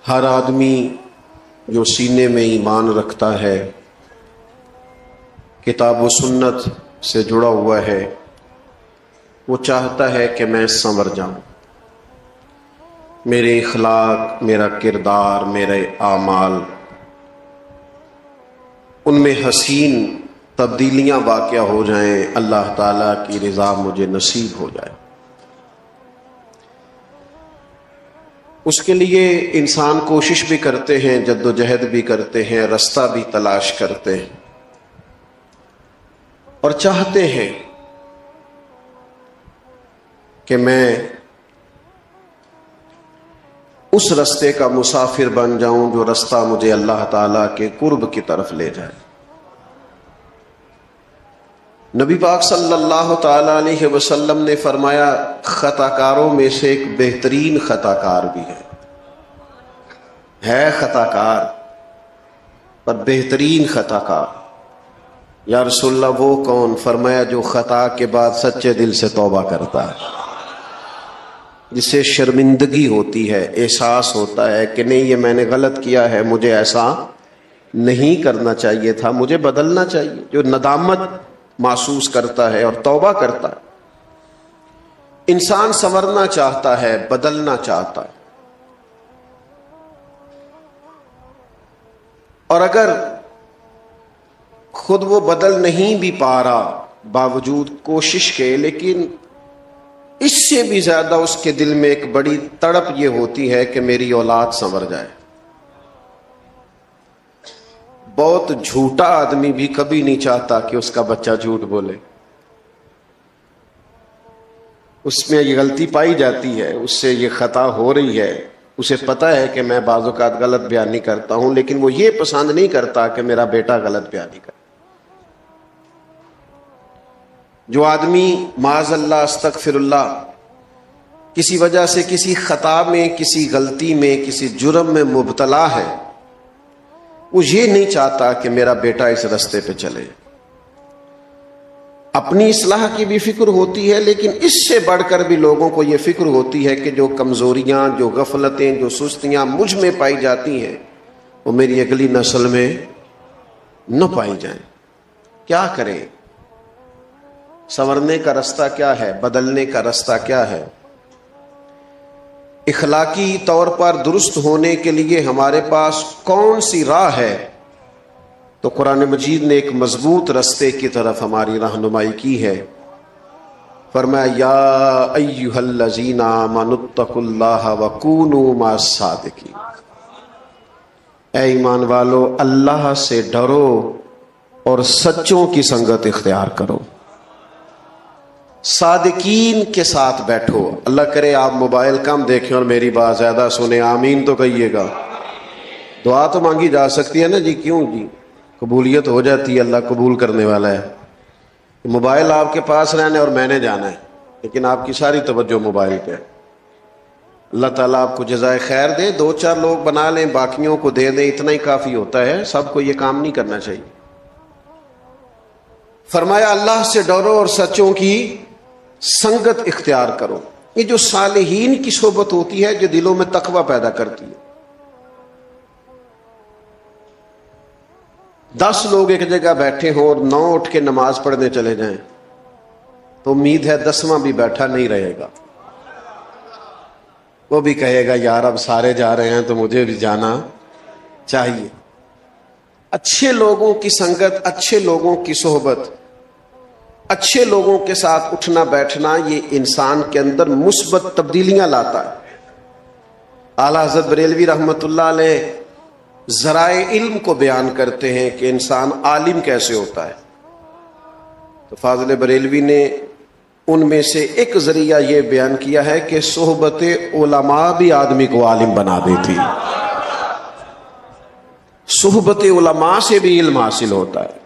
ہر آدمی جو سینے میں ایمان رکھتا ہے، کتاب و سنت سے جڑا ہوا ہے، وہ چاہتا ہے کہ میں سنور جاؤں، میرے اخلاق، میرا کردار، میرے اعمال، ان میں حسین تبدیلیاں واقع ہو جائیں، اللہ تعالیٰ کی رضا مجھے نصیب ہو جائے۔ اس کے لیے انسان کوشش بھی کرتے ہیں، جد و جہد بھی کرتے ہیں، رستہ بھی تلاش کرتے ہیں اور چاہتے ہیں کہ میں اس رستے کا مسافر بن جاؤں جو رستہ مجھے اللہ تعالیٰ کے قرب کی طرف لے جائے۔ نبی پاک صلی اللہ تعالی علیہ وسلم نے فرمایا، خطا کاروں میں سے ایک بہترین خطا کار بھی ہے خطا کار پر بہترین خطا کار۔ یا رسول اللہ وہ کون؟ فرمایا جو خطا کے بعد سچے دل سے توبہ کرتا ہے، جسے شرمندگی ہوتی ہے، احساس ہوتا ہے کہ نہیں یہ میں نے غلط کیا ہے، مجھے ایسا نہیں کرنا چاہیے تھا، مجھے بدلنا چاہیے، جو ندامت محسوس کرتا ہے اور توبہ کرتا ہے۔ انسان سنورنا چاہتا ہے، بدلنا چاہتا ہے، اور اگر خود وہ بدل نہیں بھی پا رہا باوجود کوشش کے، لیکن اس سے بھی زیادہ اس کے دل میں ایک بڑی تڑپ یہ ہوتی ہے کہ میری اولاد سنور جائے۔ بہت جھوٹا آدمی بھی کبھی نہیں چاہتا کہ اس کا بچہ جھوٹ بولے، اس میں یہ غلطی پائی جاتی ہے، اس سے یہ خطا ہو رہی ہے، اسے پتہ ہے کہ میں بعض اوقات غلط بیانی کرتا ہوں، لیکن وہ یہ پسند نہیں کرتا کہ میرا بیٹا غلط بیانی کرے۔ جو آدمی معاذ اللہ استغفر اللہ کسی وجہ سے کسی خطا میں، کسی غلطی میں، کسی جرم میں مبتلا ہے، وہ یہ نہیں چاہتا کہ میرا بیٹا اس رستے پہ چلے۔ اپنی اصلاح کی بھی فکر ہوتی ہے، لیکن اس سے بڑھ کر بھی لوگوں کو یہ فکر ہوتی ہے کہ جو کمزوریاں، جو غفلتیں، جو سستیاں مجھ میں پائی جاتی ہیں وہ میری اگلی نسل میں نہ پائی جائیں۔ کیا کریں؟ سنورنے کا رستہ کیا ہے؟ بدلنے کا رستہ کیا ہے؟ اخلاقی طور پر درست ہونے کے لیے ہمارے پاس کون سی راہ ہے؟ تو قرآن مجید نے ایک مضبوط رستے کی طرف ہماری رہنمائی کی ہے۔ فرمایا یا ایھا الذین آمنوا اتقوا اللہ وکونوا مع الصادقین، اے ایمان والو اللہ سے ڈرو اور سچوں کی سنگت اختیار کرو، صادقین کے ساتھ بیٹھو۔ اللہ کرے آپ موبائل کم دیکھیں اور میری بات زیادہ سنیں، آمین تو کہیے گا۔ دعا تو مانگی جا سکتی ہے نا جی، کیوں جی؟ قبولیت ہو جاتی ہے، اللہ قبول کرنے والا ہے۔ موبائل آپ کے پاس رہنا ہے اور میں نے جانا ہے، لیکن آپ کی ساری توجہ موبائل پہ ہے۔ اللہ تعالیٰ آپ کو جزائے خیر دے، 2-4 لوگ بنا لیں، باقیوں کو دے دیں، اتنا ہی کافی ہوتا ہے، سب کو یہ کام نہیں کرنا چاہیے۔ فرمایا اللہ سے ڈرو اور سچوں کی سنگت اختیار کرو۔ یہ جو صالحین کی صحبت ہوتی ہے جو دلوں میں تقوی پیدا کرتی ہے۔ 10 لوگ ایک جگہ بیٹھے ہوں اور 9 اٹھ کے نماز پڑھنے چلے جائیں تو امید ہے 10واں بھی بیٹھا نہیں رہے گا، وہ بھی کہے گا یار اب سارے جا رہے ہیں تو مجھے بھی جانا چاہیے۔ اچھے لوگوں کی سنگت، اچھے لوگوں کی صحبت، اچھے لوگوں کے ساتھ اٹھنا بیٹھنا، یہ انسان کے اندر مثبت تبدیلیاں لاتا ہے۔ اعلیٰ حضرت بریلوی رحمۃ اللہ علیہ ذرائع علم کو بیان کرتے ہیں کہ انسان عالم کیسے ہوتا ہے، تو فاضل بریلوی نے ان میں سے ایک ذریعہ یہ بیان کیا ہے کہ صحبت علماء بھی آدمی کو عالم بنا دیتی، صحبت علماء سے بھی علم حاصل ہوتا ہے۔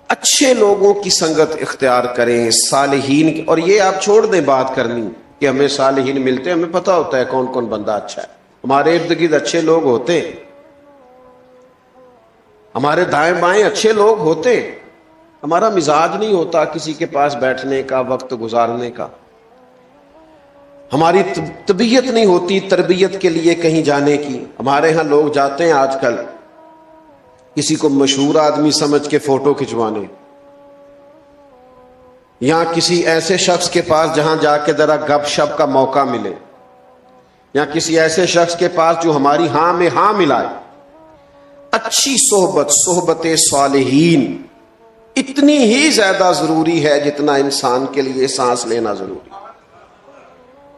اچھے لوگوں کی سنگت اختیار کریں، صالحین کی۔ اور یہ آپ چھوڑ دیں بات کرنی کہ ہمیں صالحین ملتے ہیں، ہمیں پتہ ہوتا ہے کون کون بندہ اچھا ہے، ہمارے ارد گرد اچھے لوگ ہوتے، ہمارے دائیں بائیں اچھے لوگ ہوتے، ہمارا مزاج نہیں ہوتا کسی کے پاس بیٹھنے کا، وقت گزارنے کا۔ ہماری طبیعت نہیں ہوتی تربیت کے لیے کہیں جانے کی. ہمارے ہاں لوگ جاتے ہیں آج کل کسی کو مشہور آدمی سمجھ کے فوٹو کھنچوانے، یا کسی ایسے شخص کے پاس جہاں جا کے ذرا گپ شپ کا موقع ملے، یا کسی ایسے شخص کے پاس جو ہماری ہاں میں ہاں ملائے. اچھی صحبت، صحبت صالحین اتنی ہی زیادہ ضروری ہے جتنا انسان کے لیے سانس لینا ضروری ہے.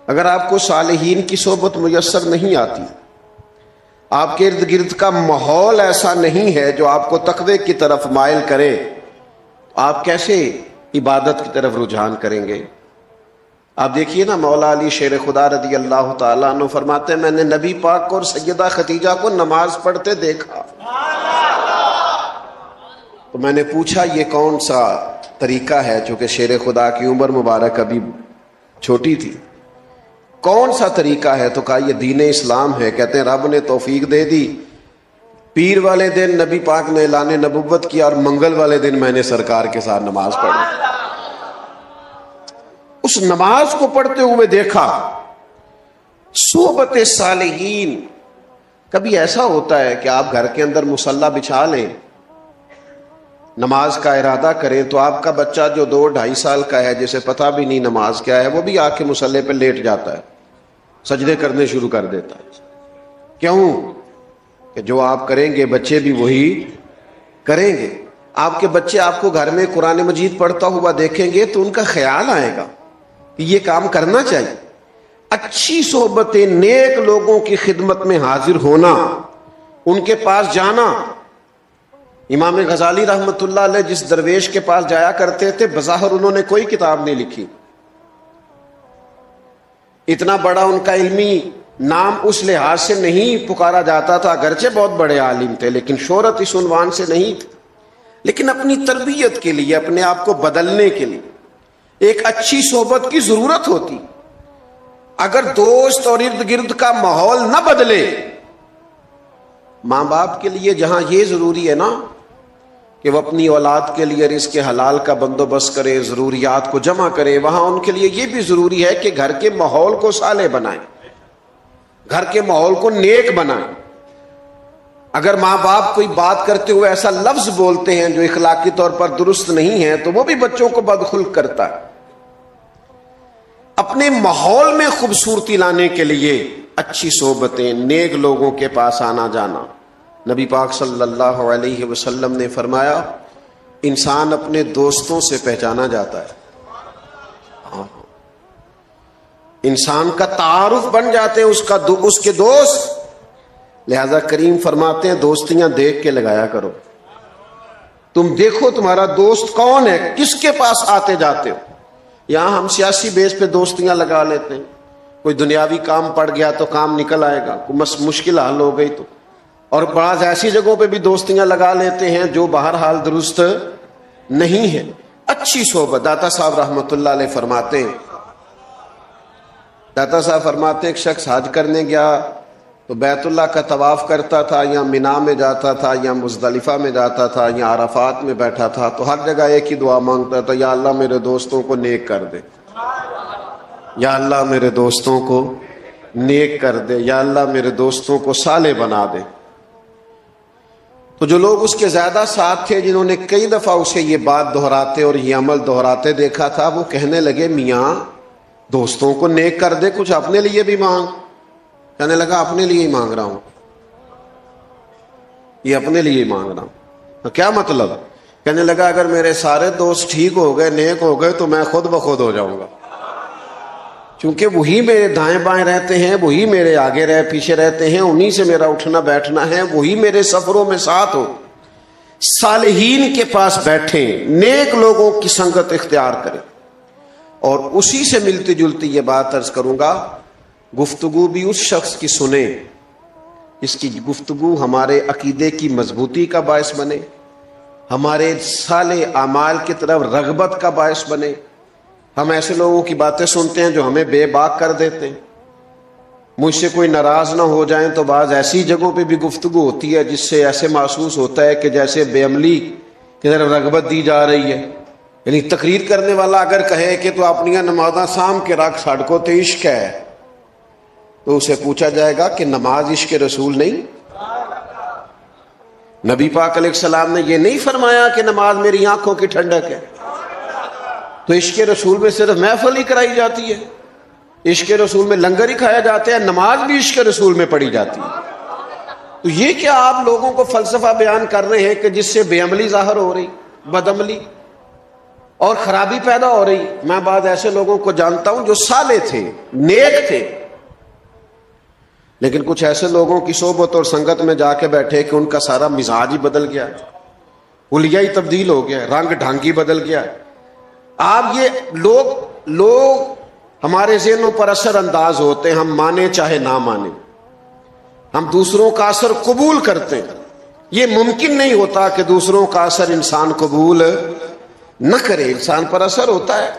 اگر آپ کو صالحین کی صحبت میسر نہیں آتی، آپ کے ارد گرد کا ماحول ایسا نہیں ہے جو آپ کو تقوی کی طرف مائل کرے، آپ کیسے عبادت کی طرف رجحان کریں گے؟ آپ دیکھیے نا، مولا علی شیر خدا رضی اللہ تعالیٰ عنہ فرماتے ہیں میں نے نبی پاک کو اور سیدہ خدیجہ کو نماز پڑھتے دیکھا، تو میں نے پوچھا یہ کون سا طریقہ ہے، چونکہ شیر خدا کی عمر مبارک ابھی چھوٹی تھی، کون سا طریقہ ہے؟ تو کہا یہ دین اسلام ہے. کہتے ہیں رب نے توفیق دے دی، پیر والے دن نبی پاک نے اعلان نبوت کیا اور منگل والے دن میں نے سرکار کے ساتھ نماز پڑھی. اس نماز کو پڑھتے ہوئے دیکھا. صحبت صالحین. کبھی ایسا ہوتا ہے کہ آپ گھر کے اندر مصلی بچھا لیں، نماز کا ارادہ کریں، تو آپ کا بچہ جو 2-2.5 سال کا ہے جسے پتہ بھی نہیں نماز کیا ہے، وہ بھی آ کے مصلی پہ لیٹ جاتا ہے، سجدے کرنے شروع کر دیتا ہے. کیوں؟ کہ جو آپ کریں گے بچے بھی وہی کریں گے. آپ کے بچے آپ کو گھر میں قرآن مجید پڑھتا ہوا دیکھیں گے تو ان کا خیال آئے گا کہ یہ کام کرنا چاہیے. اچھی صحبتیں، نیک لوگوں کی خدمت میں حاضر ہونا، ان کے پاس جانا. امام غزالی رحمۃ اللہ علیہ جس درویش کے پاس جایا کرتے تھے، بظاہر انہوں نے کوئی کتاب نہیں لکھی، اتنا بڑا ان کا علمی نام اس لحاظ سے نہیں پکارا جاتا تھا، اگرچہ بہت بڑے عالم تھے لیکن شہرت اس عنوان سے نہیں تھی. لیکن اپنی تربیت کے لیے، اپنے آپ کو بدلنے کے لیے ایک اچھی صحبت کی ضرورت ہوتی. اگر دوست اور ارد گرد کا ماحول نہ بدلے، ماں باپ کے لیے جہاں یہ ضروری ہے نا کہ وہ اپنی اولاد کے لیے رزق حلال کا بندوبست کرے، ضروریات کو جمع کرے، وہاں ان کے لیے یہ بھی ضروری ہے کہ گھر کے ماحول کو صالح بنائیں، گھر کے ماحول کو نیک بنائیں. اگر ماں باپ کوئی بات کرتے ہوئے ایسا لفظ بولتے ہیں جو اخلاقی طور پر درست نہیں ہے، تو وہ بھی بچوں کو بدخلق کرتا ہے. اپنے ماحول میں خوبصورتی لانے کے لیے اچھی صحبتیں، نیک لوگوں کے پاس آنا جانا. نبی پاک صلی اللہ علیہ وسلم نے فرمایا انسان اپنے دوستوں سے پہچانا جاتا ہے. انسان کا تعارف بن جاتے ہیں اس کے دوست. لہذا کریم فرماتے ہیں دوستیاں دیکھ کے لگایا کرو. تم دیکھو تمہارا دوست کون ہے، کس کے پاس آتے جاتے ہو. یہاں ہم سیاسی بیس پہ دوستیاں لگا لیتے ہیں، کوئی دنیاوی کام پڑ گیا تو کام نکل آئے گا، کوئی مشکل حل ہو گئی تو. اور بعض ایسی جگہوں پہ بھی دوستیاں لگا لیتے ہیں جو بہرحال درست نہیں ہے. اچھی صحبت. داتا صاحب رحمۃ اللہ علیہ فرماتے ہیں، داتا صاحب فرماتے ایک شخص حج کرنے گیا تو بیت اللہ کا طواف کرتا تھا، یا مینا میں جاتا تھا، یا مزدلفہ میں جاتا تھا، یا عرفات میں بیٹھا تھا، تو ہر جگہ ایک ہی دعا مانگتا تھا، یا اللہ میرے دوستوں کو نیک کر دے، یا اللہ میرے دوستوں کو نیک کر دے، یا اللہ میرے دوستوں کو صالح بنا دے. تو جو لوگ اس کے زیادہ ساتھ تھے، جنہوں نے کئی دفعہ اسے یہ بات دہراتے اور یہ عمل دہراتے دیکھا تھا، وہ کہنے لگے میاں دوستوں کو نیک کر دے، کچھ اپنے لیے بھی مانگ. کہنے لگا اپنے لیے ہی مانگ رہا ہوں، یہ اپنے لیے ہی مانگ رہا ہوں. کیا مطلب؟ کہنے لگا اگر میرے سارے دوست ٹھیک ہو گئے، نیک ہو گئے، تو میں خود بخود ہو جاؤں گا، چونکہ وہی میرے دائیں بائیں رہتے ہیں، وہی میرے آگے پیچھے رہتے ہیں، انہی سے میرا اٹھنا بیٹھنا ہے، وہی میرے سفروں میں ساتھ ہو. صالحین کے پاس بیٹھیں، نیک لوگوں کی سنگت اختیار کریں. اور اسی سے ملتی جلتی یہ بات عرض کروں گا، گفتگو بھی اس شخص کی سنیں اس کی گفتگو ہمارے عقیدے کی مضبوطی کا باعث بنے، ہمارے صالح اعمال کی طرف رغبت کا باعث بنے. ہم ایسے لوگوں کی باتیں سنتے ہیں جو ہمیں بے باک کر دیتے ہیں. مجھ سے کوئی ناراض نہ ہو جائیں تو بعض ایسی جگہوں پہ بھی گفتگو ہوتی ہے جس سے ایسے محسوس ہوتا ہے کہ جیسے بے عملی کی طرف رغبت دی جا رہی ہے. یعنی تقریر کرنے والا اگر کہے کہ تو اپنی نمازاں سام کے رکھ سڑکوں تے عشق ہے، تو اسے پوچھا جائے گا کہ نماز عشق رسول نہیں؟ نبی پاک علیہ السلام نے یہ نہیں فرمایا کہ نماز میری آنکھوں کی ٹھنڈک ہے؟ تو عشق رسول میں صرف محفل ہی کرائی جاتی ہے، عشق رسول میں لنگر ہی کھایا جاتا ہے، نماز بھی عشق رسول میں پڑھی جاتی ہے۔ تو یہ کیا آپ لوگوں کو فلسفہ بیان کر رہے ہیں کہ جس سے بے عملی ظاہر ہو رہی، بد عملی اور خرابی پیدا ہو رہی؟ میں بعض ایسے لوگوں کو جانتا ہوں جو صالح تھے، نیک تھے، لیکن کچھ ایسے لوگوں کی صحبت اور سنگت میں جا کے بیٹھے کہ ان کا سارا مزاج ہی بدل گیا، حلیہ ہی تبدیل ہو گیا، رنگ ڈھنگ ہی بدل گیا۔ آپ یہ لوگ ہمارے ذہنوں پر اثر انداز ہوتے ہیں، ہم مانیں چاہے نہ مانیں، ہم دوسروں کا اثر قبول کرتے ہیں۔ یہ ممکن نہیں ہوتا کہ دوسروں کا اثر انسان قبول نہ کرے، انسان پر اثر ہوتا ہے۔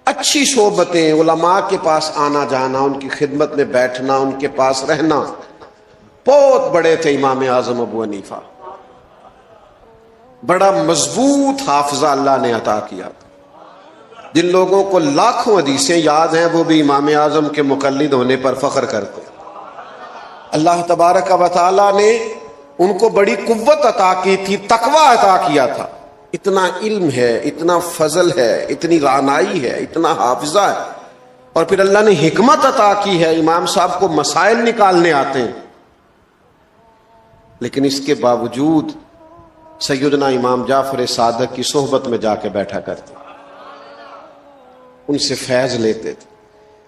اچھی صحبتیں، علماء کے پاس آنا جانا، ان کی خدمت میں بیٹھنا، ان کے پاس رہنا، بہت بڑے تھے امام اعظم ابو حنیفہ، بڑا مضبوط حافظہ اللہ نے عطا کیا۔ جن لوگوں کو لاکھوں حدیثیں یاد ہیں وہ بھی امام اعظم کے مقلد ہونے پر فخر کرتے ہیں۔ اللہ تبارک و تعالی نے ان کو بڑی قوت عطا کی تھی، تقوی عطا کیا تھا۔ اتنا علم ہے، اتنا فضل ہے، اتنی رعنائی ہے، اتنا حافظہ ہے، اور پھر اللہ نے حکمت عطا کی ہے، امام صاحب کو مسائل نکالنے آتے ہیں، لیکن اس کے باوجود سیدنا امام جعفر صادق کی صحبت میں جا کے بیٹھا کرتے، ان سے فیض لیتے تھے،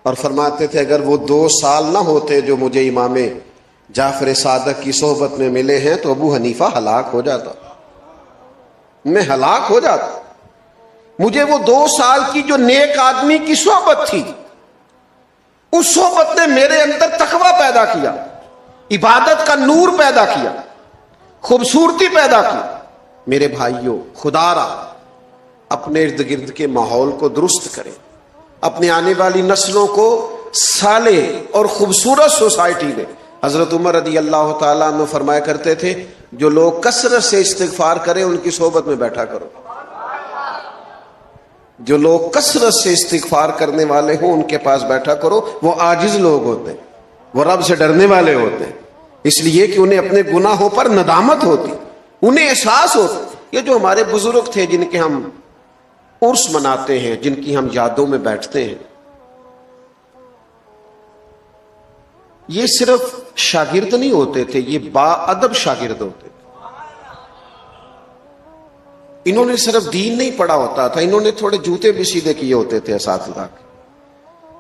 اور فرماتے تھے اگر وہ 2 سال نہ ہوتے جو مجھے امام جعفر صادق کی صحبت میں ملے ہیں تو ابو حنیفہ ہلاک ہو جاتا، میں ہلاک ہو جاتا۔ مجھے وہ 2 سال کی جو نیک آدمی کی صحبت تھی، اس صحبت نے میرے اندر تقویٰ پیدا کیا، عبادت کا نور پیدا کیا، خوبصورتی پیدا کی۔ میرے بھائیوں، خدا را اپنے ارد گرد کے ماحول کو درست کریں، اپنے آنے والی نسلوں کو صالح اور خوبصورت سوسائٹی دیں۔ حضرت عمر رضی اللہ تعالیٰ عنہ فرمایا کرتے تھے جو لوگ کثرت سے استغفار کریں ان کی صحبت میں بیٹھا کرو، جو لوگ کثرت سے استغفار کرنے والے ہوں ان کے پاس بیٹھا کرو۔ وہ عاجز لوگ ہوتے ہیں، وہ رب سے ڈرنے والے ہوتے ہیں، اس لیے کہ انہیں اپنے گناہوں پر ندامت ہوتی، انہیں احساس ہوتا۔ یہ جو ہمارے بزرگ تھے جن کے ہم عرس مناتے ہیں، جن کی ہم یادوں میں بیٹھتے ہیں، یہ صرف شاگرد نہیں ہوتے تھے، یہ با ادب شاگرد ہوتے تھے۔ انہوں نے صرف دین نہیں پڑھا ہوتا تھا، انہوں نے تھوڑے جوتے بھی سیدھے کیے ہوتے تھے اساتذہ کے۔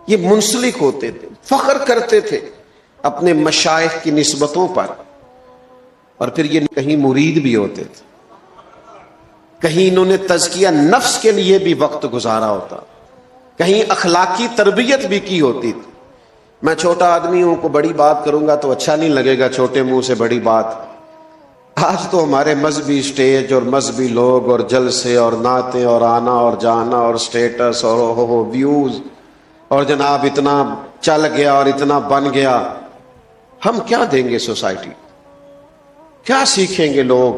یہ منسلک ہوتے تھے، فخر کرتے تھے اپنے مشائخ کی نسبتوں پر، اور پھر یہ کہیں مرید بھی ہوتے تھے، کہیں انہوں نے تزکیہ نفس کے لیے بھی وقت گزارا ہوتا، کہیں اخلاقی تربیت بھی کی ہوتی تھی۔ میں چھوٹا آدمی ہوں، کو بڑی بات کروں گا تو اچھا نہیں لگے گا، چھوٹے منہ سے بڑی بات۔ آج تو ہمارے مذہبی سٹیج اور مذہبی لوگ اور جلسے اور نعتیں اور آنا اور جانا اور سٹیٹس اور ویوز، اور جناب اتنا چل گیا اور اتنا بن گیا۔ ہم کیا دیں گے سوسائٹی؟ کیا سیکھیں گے لوگ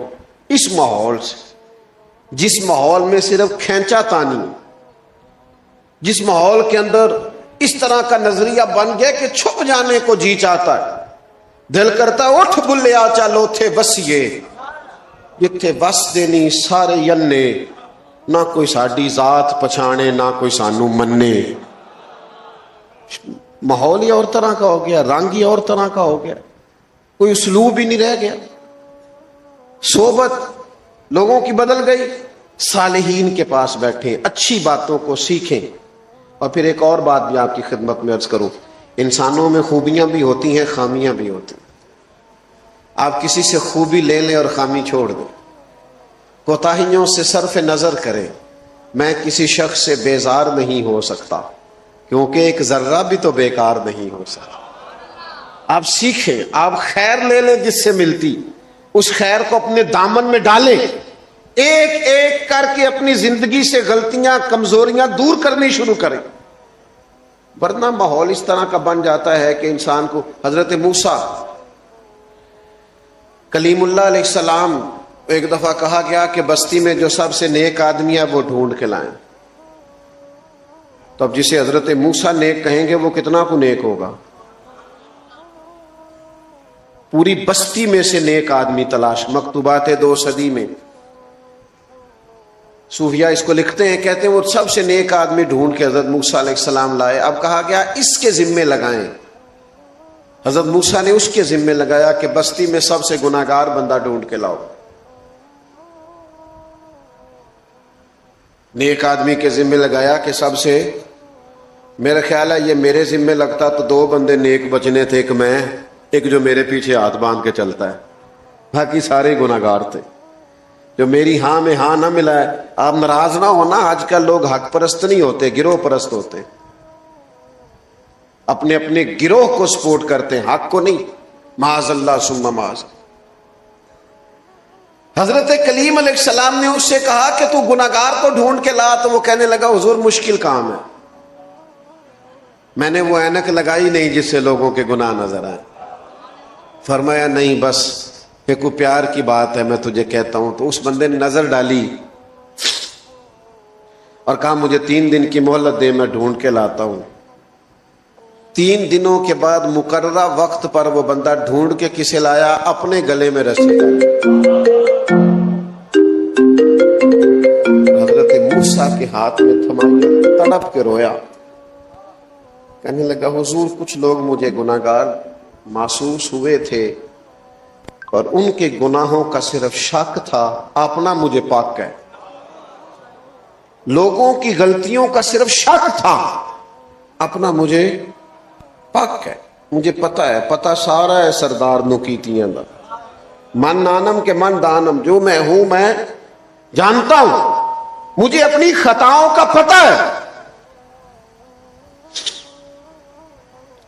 اس ماحول سے، جس ماحول میں صرف کھینچا تانی، جس ماحول کے اندر اس طرح کا نظریہ بن گیا کہ چھپ جانے کو جی چاہتا ہے، دل کرتا ہے اٹھ بلیا چلو تھے بسیے، جتھے بس دینی سارے ینے، نہ کوئی ساڈی ذات پچھانے نہ کوئی سانو مننے۔ ماحول ہی اور طرح کا ہو گیا، رنگ ہی اور طرح کا ہو گیا، کوئی اسلوب ہی نہیں رہ گیا، صحبت لوگوں کی بدل گئی۔ صالحین کے پاس بیٹھیں، اچھی باتوں کو سیکھیں۔ اور پھر ایک اور بات بھی آپ کی خدمت میں عرض کروں، انسانوں میں خوبیاں بھی ہوتی ہیں، خامیاں بھی ہوتی ہیں۔ آپ کسی سے خوبی لے لیں اور خامی چھوڑ دیں، کوتاہیوں سے صرف نظر کریں۔ میں کسی شخص سے بیزار نہیں ہو سکتا کیونکہ ایک ذرہ بھی تو بیکار نہیں ہو سکتا۔ آپ سیکھیں، آپ خیر لے لیں جس سے ملتی، اس خیر کو اپنے دامن میں ڈالیں، ایک ایک کر کے اپنی زندگی سے غلطیاں کمزوریاں دور کرنی شروع کریں، ورنہ ماحول اس طرح کا بن جاتا ہے کہ انسان کو۔ حضرت موسیٰ کلیم اللہ علیہ السلام ایک دفعہ کہا گیا کہ بستی میں جو سب سے نیک آدمی ہے وہ ڈھونڈ کے لائیں. تو اب جسے حضرت موسیٰ نیک کہیں گے وہ کتنا کو نیک ہوگا؟ پوری بستی میں سے نیک آدمی تلاش. مکتوبات 2 صدی میں صوفیاء اس کو لکھتے ہیں، کہتے ہیں وہ سب سے نیک آدمی ڈھونڈ کے حضرت موسیٰ علیہ السلام لائے. اب کہا گیا اس کے ذمے لگائیں. حضرت موسیٰ نے اس کے ذمے لگایا کہ بستی میں سب سے گناہگار بندہ ڈھونڈ کے لاؤ. نیک آدمی کے ذمے لگایا کہ سب سے، میرا خیال ہے یہ میرے ذمے لگتا تو 2 بندے نیک بچنے تھے، ایک میں، ایک جو میرے پیچھے ہاتھ باندھ کے چلتا ہے، باقی سارے گناہگار تھے. جو میری ہاں میں ہاں نہ ملا ہے. آپ ناراض نہ ہونا، آج کل لوگ حق پرست نہیں ہوتے، گروہ پرست ہوتے، اپنے اپنے گروہ کو سپورٹ کرتے ہیں، حق کو نہیں. معاذ اللہ ثم معاذ. حضرت کلیم علیہ السلام نے اس سے کہا کہ تو گناہگار کو ڈھونڈ کے لا. تو وہ کہنے لگا حضور مشکل کام ہے، میں نے وہ اینک لگائی نہیں جس سے لوگوں کے گناہ نظر آئے. فرمایا نہیں، بس یہ کوئی پیار کی بات ہے، میں تجھے کہتا ہوں. تو اس بندے نے نظر ڈالی اور کہا مجھے 3 دن کی مہلت دے، میں ڈھونڈ کے لاتا ہوں. 3 دنوں کے بعد مقررہ وقت پر وہ بندہ ڈھونڈ کے کسے لایا؟ اپنے گلے میں رسی ڈالی. حضرت موسیٰ کے ہاتھ میں تھمائی، تڑپ کے رویا، کہنے لگا حضور کچھ لوگ مجھے گناہگار محسوس ہوئے تھے اور ان کے گناہوں کا صرف شک تھا، اپنا مجھے پاک ہے. لوگوں کی غلطیوں کا صرف شک تھا، اپنا مجھے پاک ہے. مجھے پتہ ہے، پتہ سارا ہے سردار نکیتیاں دا، من نانم کے من دانم، جو میں ہوں میں جانتا ہوں، مجھے اپنی خطاؤں کا پتہ ہے.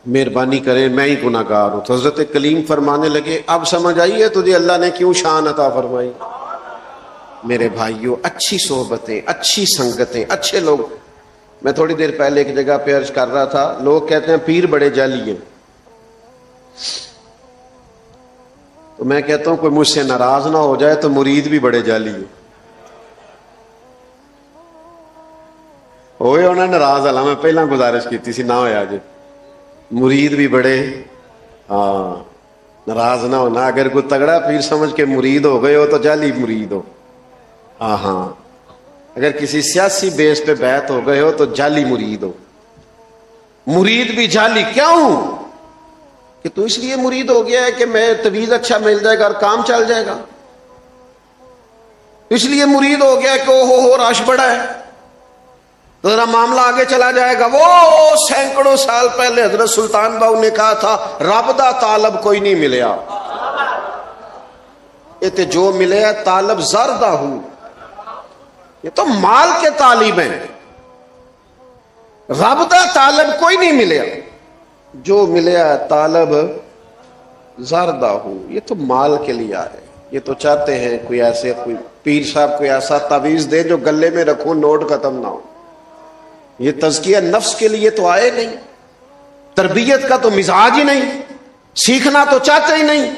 مہربانی کریں، میں ہی گناہگار ہوں. تو حضرت کلیم فرمانے لگے اب سمجھ آئی ہے تجھے اللہ نے کیوں شان عطا فرمائی. میرے بھائیوں، اچھی صحبتیں، اچھی سنگتیں، اچھے لوگ. میں تھوڑی دیر پہلے ایک جگہ پہ عرض کر رہا تھا، لوگ کہتے ہیں پیر بڑے جعلی ہیں. تو میں کہتا ہوں کوئی مجھ سے ناراض نہ ہو جائے تو مرید بھی بڑے جعلی ہیں. ہوئے ہونا ناراض والا، میں پہلا گزارش کی سی نہ ہویا جی. مرید بھی بڑے، ہاں ناراض نہ ہونا. اگر کوئی تگڑا پیر سمجھ کے مرید ہو گئے ہو تو جعلی مرید ہو. ہاں اگر کسی سیاسی بیس پہ بیعت ہو گئے ہو تو جعلی مرید ہو. مرید بھی جعلی کیوں؟ کہ تو اس لیے مرید ہو گیا ہے کہ میں طویل اچھا مل جائے گا اور کام چل جائے گا. اس لیے مرید ہو گیا کہ ہو رش بڑا ہے تو ذرا معاملہ آگے چلا جائے گا. وہ سینکڑوں سال پہلے حضرت سلطان باؤ نے کہا تھا رب دا طالب کوئی نہیں ملیا، یہ تے جو ملے طالب زردہ ہوں. یہ تو مال کے طالب ہیں، رب دا طالب کوئی نہیں ملیا. جو ملیا طالب زردہ ہوں، یہ تو مال کے لیے آئے. یہ تو چاہتے ہیں کوئی ایسے، کوئی پیر صاحب کوئی ایسا تعویذ دے جو گلے میں رکھو نوٹ ختم نہ ہو. یہ تزکیہ نفس کے لیے تو آئے نہیں، تربیت کا تو مزاج ہی نہیں، سیکھنا تو چاہتے ہی نہیں.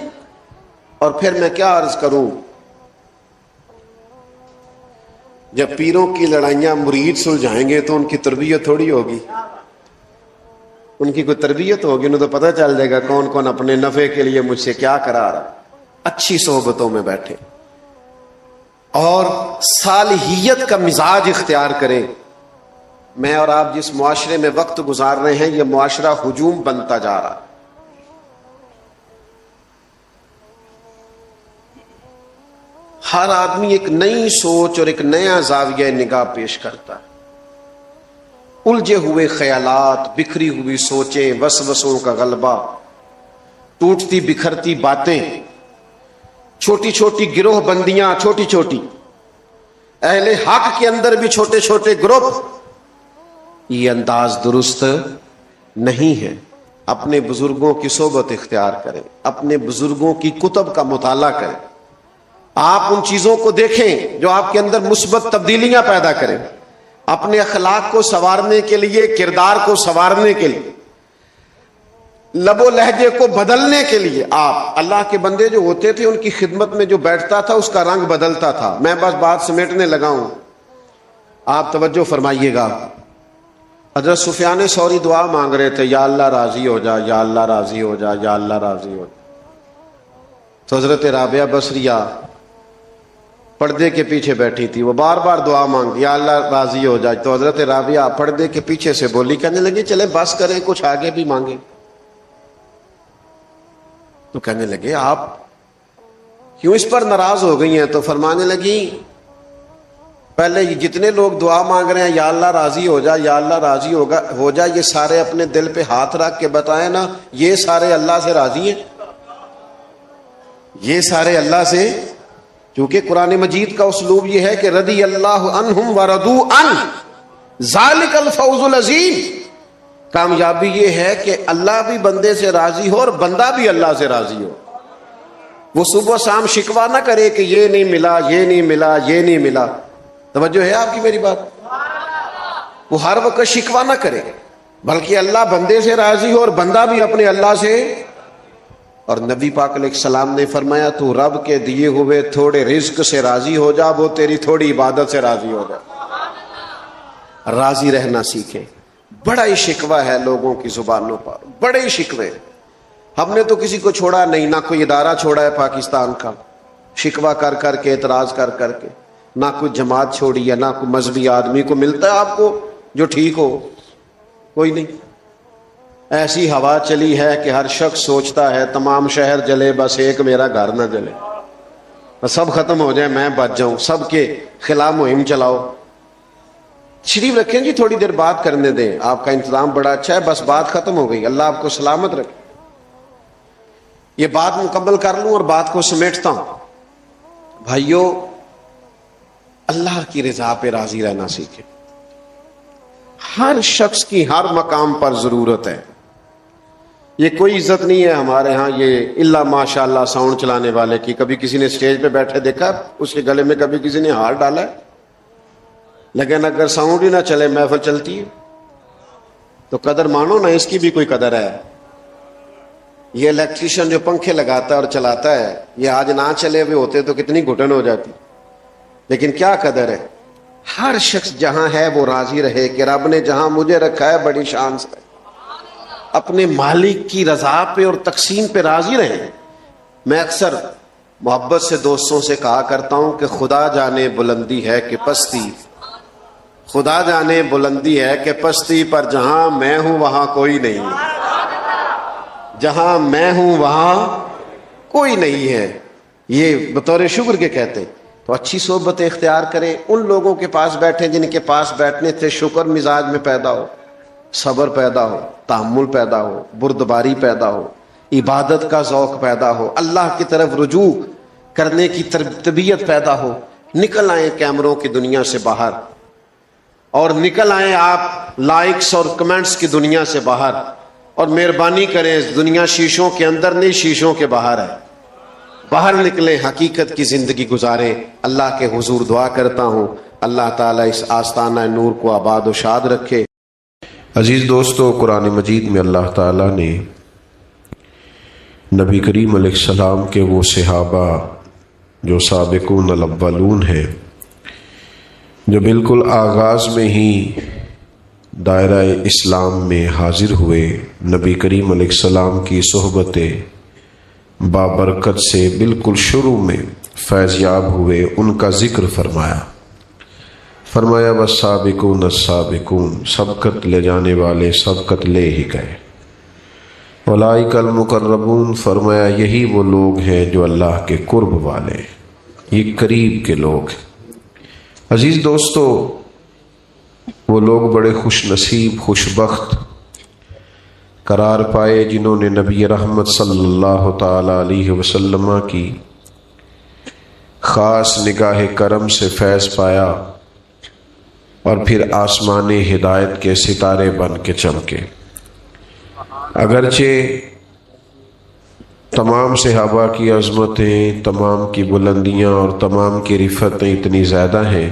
اور پھر میں کیا عرض کروں، جب پیروں کی لڑائیاں مرید سلجھائیں گے تو ان کی تربیت تھوڑی ہوگی. ان کی کوئی تربیت ہوگی، انہیں تو پتہ چل جائے گا کون کون اپنے نفع کے لیے مجھ سے کیا کرا رہا. اچھی صحبتوں میں بیٹھے اور صالحیت کا مزاج اختیار کریں. میں اور آپ جس معاشرے میں وقت گزار رہے ہیں یہ معاشرہ ہجوم بنتا جا رہا. ہر آدمی ایک نئی سوچ اور ایک نیا زاویہ نگاہ پیش کرتا ہے. الجھے ہوئے خیالات، بکھری ہوئی سوچیں، وسوسوں کا غلبہ، ٹوٹتی بکھرتی باتیں، چھوٹی چھوٹی گروہ بندیاں، چھوٹی چھوٹی اہل حق کے اندر بھی چھوٹے چھوٹے گروپ. یہ انداز درست نہیں ہے. اپنے بزرگوں کی صحبت اختیار کریں، اپنے بزرگوں کی کتب کا مطالعہ کریں. آپ ان چیزوں کو دیکھیں جو آپ کے اندر مثبت تبدیلیاں پیدا کریں. اپنے اخلاق کو سنوارنے کے لیے، کردار کو سنوارنے کے لیے لب و لہجے کو بدلنے کے لیے آپ اللہ کے بندے جو ہوتے تھے ان کی خدمت میں جو بیٹھتا تھا اس کا رنگ بدلتا تھا. میں بس بات سمیٹنے لگا ہوں, آپ توجہ فرمائیے گا. حضرت سفیان ثوری دعا مانگ رہے تھے, یا اللہ راضی ہو جا, یا اللہ راضی ہو جا, یا اللہ راضی ہو جا. تو حضرت رابعہ بصریہ پردے کے پیچھے بیٹھی تھی, وہ بار بار دعا مانگ, یا اللہ راضی ہو جائے. تو حضرت رابعہ پردے کے پیچھے سے بولی, کہنے لگی چلے بس کریں, کچھ آگے بھی مانگیں. تو کہنے لگے آپ کیوں اس پر ناراض ہو گئی ہیں؟ تو فرمانے لگی پہلے جتنے لوگ دعا مانگ رہے ہیں یا اللہ راضی ہو جا, یا اللہ راضی ہو جا, یہ سارے اپنے دل پہ ہاتھ رکھ کے بتائیں نا, یہ سارے اللہ سے راضی ہیں؟ یہ سارے اللہ سے, کیونکہ قرآن مجید کا اسلوب یہ ہے کہ رضی اللہ عنہم ورضوا عنہ ذالک الفوز العظیم. کامیابی یہ ہے کہ اللہ بھی بندے سے راضی ہو اور بندہ بھی اللہ سے راضی ہو. وہ صبح شام شکوہ نہ کرے کہ یہ نہیں ملا, یہ نہیں ملا, یہ نہیں ملا. توجہ ہے آپ کی میری بات؟ وہ ہر وقت شکوہ نہ کرے, بلکہ اللہ بندے سے راضی ہو اور بندہ بھی اپنے اللہ سے. اور نبی پاک علیہ السلام نے فرمایا تو رب کے دیے ہوئے تھوڑے رزق سے راضی ہو جا, وہ تیری تھوڑی عبادت سے راضی ہو جا. راضی رہنا سیکھیں. بڑا ہی شکوہ ہے لوگوں کی زبانوں پر, بڑے ہی شکوے. ہم نے تو کسی کو چھوڑا نہیں, نہ کوئی ادارہ چھوڑا ہے پاکستان کا, شکوہ کر کر کے, اعتراض کر کر کے. نہ کوئی جماعت چھوڑی ہے, نہ کوئی مذہبی آدمی کو ملتا ہے آپ کو جو ٹھیک ہو, کوئی نہیں. ایسی ہوا چلی ہے کہ ہر شخص سوچتا ہے تمام شہر جلے بس ایک میرا گھر نہ جلے, بس سب ختم ہو جائے میں بچ جاؤں. سب کے خلاف مہم چلاؤ. شریف رکھیں جی, تھوڑی دیر بات کرنے دیں, آپ کا انتظام بڑا اچھا ہے, بس بات ختم ہو گئی. اللہ آپ کو سلامت رکھے. یہ بات مکمل کر لوں اور بات کو سمیٹتا ہوں. بھائیو, اللہ کی رضا پہ راضی رہنا سیکھیں. ہر شخص کی ہر مقام پر ضرورت ہے. یہ کوئی عزت نہیں ہے ہمارے ہاں یہ اللہ ماشاء اللہ ساؤنڈ چلانے والے کی. کبھی کسی نے اسٹیج پہ بیٹھے دیکھا اس کے گلے میں کبھی کسی نے ہار ڈالا ہے؟ لیکن اگر ساؤنڈ ہی نہ چلے محفل چلتی ہے تو قدر مانو نا, اس کی بھی کوئی قدر ہے. یہ الیکٹریشین جو پنکھے لگاتا ہے اور چلاتا ہے, یہ آج نہ چلے ہوئے ہوتے تو کتنی گھٹن ہو جاتی. لیکن کیا قدر ہے. ہر شخص جہاں ہے وہ راضی رہے کہ رب نے جہاں مجھے رکھا ہے بڑی شان سے, اپنے مالک کی رضا پہ اور تقسیم پہ راضی رہیں. میں اکثر محبت سے دوستوں سے کہا کرتا ہوں کہ خدا جانے بلندی ہے کہ پستی, خدا جانے بلندی ہے کہ پستی, پر جہاں میں ہوں وہاں کوئی نہیں, جہاں میں ہوں وہاں کوئی نہیں ہے. یہ بطور شکر کے کہتے. تو اچھی صحبت اختیار کریں, ان لوگوں کے پاس بیٹھیں جن کے پاس بیٹھنے سے شکر مزاج میں پیدا ہو, صبر پیدا ہو, تحمل پیدا ہو, بردباری پیدا ہو, عبادت کا ذوق پیدا ہو, اللہ کی طرف رجوع کرنے کی طبیعت پیدا ہو. نکل آئیں کیمروں کی دنیا سے باہر, اور نکل آئیں آپ لائکس اور کمنٹس کی دنیا سے باہر, اور مہربانی کریں اس دنیا شیشوں کے اندر نہیں شیشوں کے باہر ہے. باہر نکلیں, حقیقت کی زندگی گزاریں. اللہ کے حضور دعا کرتا ہوں اللہ تعالیٰ اس آستانہ نور کو آباد و شاد رکھے. عزیز دوستو, قرآن مجید میں اللہ تعالیٰ نے نبی کریم علیہ السلام کے وہ صحابہ جو سابقون الاولون ہیں, جو بالکل آغاز میں ہی دائرہ اسلام میں حاضر ہوئے, نبی کریم علیہ السلام کی صحبت بابرکت سے بالکل شروع میں فیض یاب ہوئے, ان کا ذکر فرمایا والسابقون السابقون, سبقت لے جانے والے سبقت لے ہی گئے. اولئک المقربون, فرمایا یہی وہ لوگ ہیں جو اللہ کے قرب والے, یہ قریب کے لوگ ہیں. عزیز دوستو, وہ لوگ بڑے خوش نصیب خوش بخت قرار پائے جنہوں نے نبی رحمت صلی اللہ تعالی علیہ وسلم کی خاص نگاہ کرم سے فیض پایا اور پھر آسمان ہدایت کے ستارے بن کے چمکے. اگرچہ تمام صحابہ کی عظمتیں, تمام کی بلندیاں اور تمام کی رفتیں اتنی زیادہ ہیں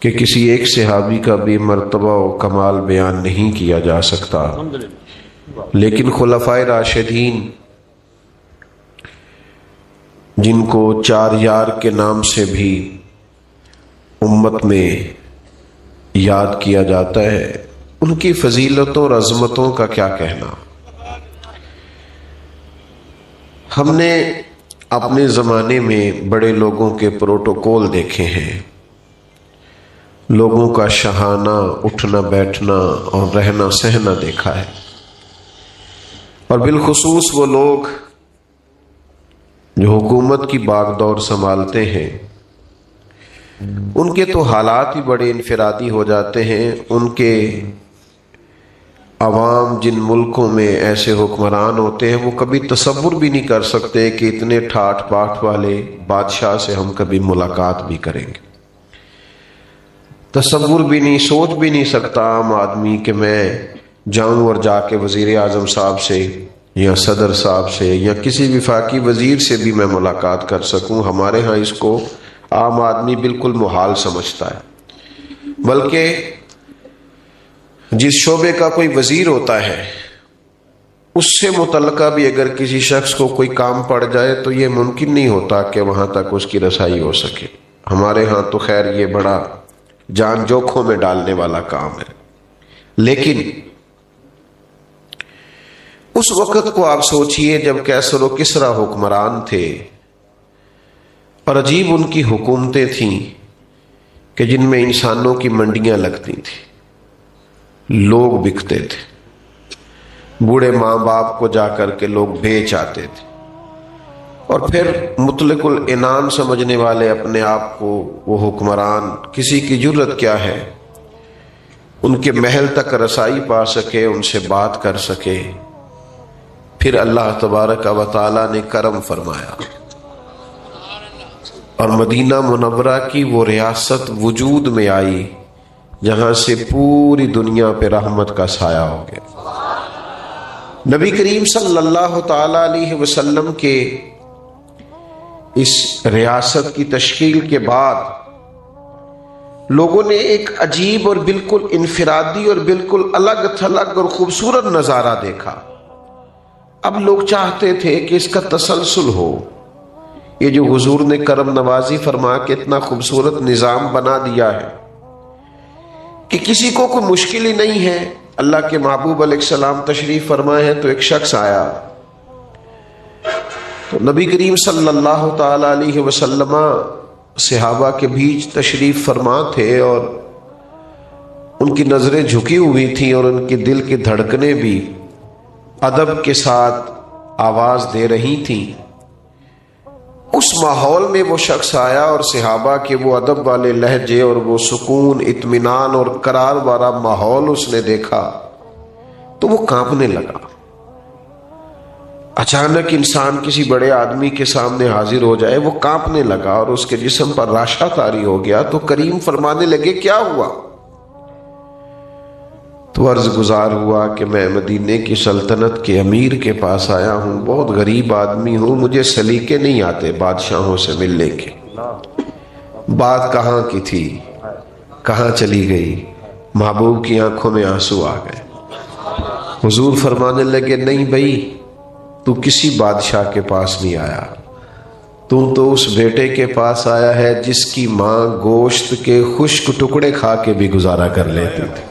کہ کسی ایک صحابی کا بھی مرتبہ و کمال بیان نہیں کیا جا سکتا, لیکن خلفائے راشدین جن کو چار یار کے نام سے بھی امت میں یاد کیا جاتا ہے، ان کی فضیلتوں اور عظمتوں کا کیا کہنا۔ ہم نے اپنے زمانے میں بڑے لوگوں کے پروٹوکول دیکھے ہیں، لوگوں کا شاہانہ اٹھنا بیٹھنا اور رہنا سہنا دیکھا ہے، اور بالخصوص وہ لوگ جو حکومت کی باغ دور سنبھالتے ہیں، ان کے تو حالات ہی بڑے انفرادی ہو جاتے ہیں۔ ان کے عوام جن ملکوں میں ایسے حکمران ہوتے ہیں، وہ کبھی تصور بھی نہیں کر سکتے کہ اتنے ٹھاٹ باٹ والے بادشاہ سے ہم کبھی ملاقات بھی کریں گے۔ تصور بھی نہیں، سوچ بھی نہیں سکتا عام آدمی کہ میں جاؤں اور جا کے وزیر اعظم صاحب سے یا صدر صاحب سے یا کسی وفاقی وزیر سے بھی میں ملاقات کر سکوں۔ ہمارے ہاں اس کو عام آدمی بالکل محال سمجھتا ہے، بلکہ جس شعبے کا کوئی وزیر ہوتا ہے اس سے متعلقہ بھی اگر کسی شخص کو کوئی کام پڑ جائے تو یہ ممکن نہیں ہوتا کہ وہاں تک اس کی رسائی ہو سکے۔ ہمارے ہاں تو خیر یہ بڑا جان جوکھوں میں ڈالنے والا کام ہے، لیکن اس وقت کو آپ سوچئے جب کیسر و کسریٰ حکمران تھے اور عجیب ان کی حکومتیں تھیں کہ جن میں انسانوں کی منڈیاں لگتی تھیں، لوگ بکتے تھے، بوڑھے ماں باپ کو جا کر کے لوگ بیچ آتے تھے، اور پھر مطلق العنان سمجھنے والے اپنے آپ کو وہ حکمران، کسی کی جرت کیا ہے ان کے محل تک رسائی پا سکے، ان سے بات کر سکے۔ پھر اللہ تبارک و تعالی نے کرم فرمایا اور مدینہ منورہ کی وہ ریاست وجود میں آئی جہاں سے پوری دنیا پہ رحمت کا سایہ ہو گیا۔ نبی کریم صلی اللہ تعالی علیہ وسلم کے اس ریاست کی تشکیل کے بعد لوگوں نے ایک عجیب اور بالکل انفرادی اور بالکل الگ تھلگ اور خوبصورت نظارہ دیکھا۔ اب لوگ چاہتے تھے کہ اس کا تسلسل ہو، یہ جو حضور نے کرم نوازی فرما کے اتنا خوبصورت نظام بنا دیا ہے کہ کسی کو کوئی مشکل ہی نہیں ہے۔ اللہ کے محبوب علیہ السلام تشریف فرمائے ہیں تو ایک شخص آیا تو نبی کریم صلی اللہ تعالی علیہ وسلم صحابہ کے بیچ تشریف فرما تھے، اور ان کی نظریں جھکی ہوئی تھیں اور ان کے دل کی دھڑکنیں بھی ادب کے ساتھ آواز دے رہی تھیں۔ اس ماحول میں وہ شخص آیا اور صحابہ کے وہ ادب والے لہجے اور وہ سکون، اطمینان اور قرار والا ماحول اس نے دیکھا تو وہ کانپنے لگا۔ اچانک انسان کسی بڑے آدمی کے سامنے حاضر ہو جائے، وہ کانپنے لگا اور اس کے جسم پر راشا طاری ہو گیا۔ تو کریم فرمانے لگے کیا ہوا؟ تو عرض گزار ہوا کہ میں مدینے کی سلطنت کے امیر کے پاس آیا ہوں، بہت غریب آدمی ہوں، مجھے سلیقے نہیں آتے بادشاہوں سے ملنے کے۔ بات کہاں کی تھی، کہاں چلی گئی؟ محبوب کی آنکھوں میں آنسو آ گئے۔ حضور فرمانے لگے نہیں بھائی، تو کسی بادشاہ کے پاس نہیں آیا، تم تو اس بیٹے کے پاس آیا ہے جس کی ماں گوشت کے خشک ٹکڑے کھا کے بھی گزارا کر لیتی تھی۔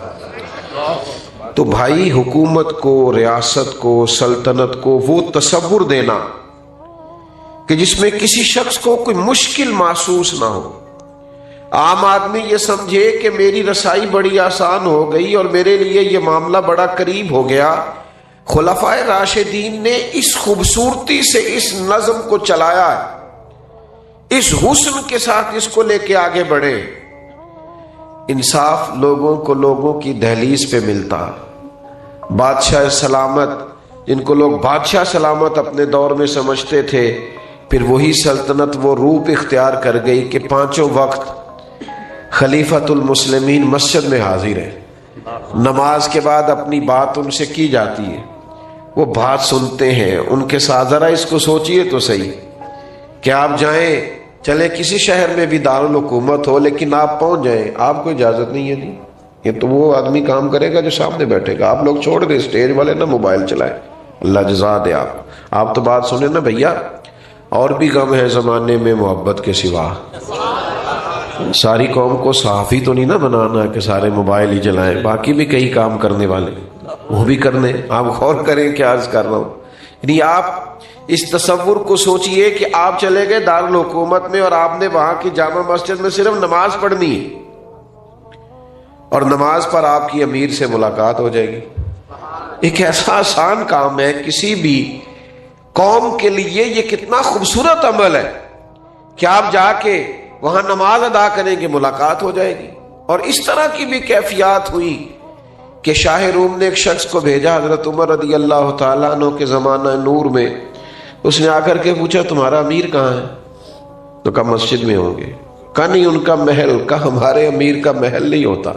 تو بھائی حکومت کو، ریاست کو، سلطنت کو وہ تصور دینا کہ جس میں کسی شخص کو کوئی مشکل محسوس نہ ہو، عام آدمی یہ سمجھے کہ میری رسائی بڑی آسان ہو گئی اور میرے لیے یہ معاملہ بڑا قریب ہو گیا۔ خلفائے راشدین نے اس خوبصورتی سے اس نظم کو چلایا ہے، اس حسن کے ساتھ اس کو لے کے آگے بڑھے۔ انصاف لوگوں کو لوگوں کی دہلیز پہ ملتا، بادشاہ سلامت جن کو لوگ بادشاہ سلامت اپنے دور میں سمجھتے تھے، پھر وہی سلطنت وہ روپ اختیار کر گئی کہ پانچوں وقت خلیفۃ المسلمین مسجد میں حاضر ہے، نماز کے بعد اپنی بات ان سے کی جاتی ہے، وہ بات سنتے ہیں ان کے ساتھ۔ ذرا اس کو سوچئے تو صحیح کہ آپ جائیں، چلے کسی شہر میں بھی دارالحکومت ہو لیکن آپ پہنچ جائیں، آپ کو اجازت نہیں ہے جی، یہ تو وہ آدمی کام کرے گا جو سامنے بیٹھے گا. آپ لوگ چھوڑ دیں اسٹیج والے نا موبائل چلائیں. اللہ جزا دے. آپ تو بات سنیں نا بھیا, اور بھی غم ہے زمانے میں محبت کے سوا. ساری قوم کو صحافی تو نہیں نا بنانا کہ سارے موبائل ہی چلائیں, باقی بھی کئی کام کرنے والے وہ بھی کرنے. آپ غور کریں کیا عرض کر رہا ہوں. یعنی آپ اس تصور کو سوچئے کہ آپ چلے گئے دارالحکومت میں اور آپ نے وہاں کی جامع مسجد میں صرف نماز پڑھنی ہے, اور نماز پر آپ کی امیر سے ملاقات ہو جائے گی. ایک ایسا آسان کام ہے, کسی بھی قوم کے لیے یہ کتنا خوبصورت عمل ہے کہ آپ جا کے وہاں نماز ادا کریں گے, ملاقات ہو جائے گی. اور اس طرح کی بھی کیفیات ہوئی کہ شاہ روم نے ایک شخص کو بھیجا حضرت عمر رضی اللہ تعالیٰ عنہ کے زمانہ نور میں. اس نے آ کر کے پوچھا تمہارا امیر کہاں ہے؟ تو کہا مسجد میں ہوں گے. کہا نہیں ان کا محل. کہا ہمارے امیر کا محل نہیں ہوتا.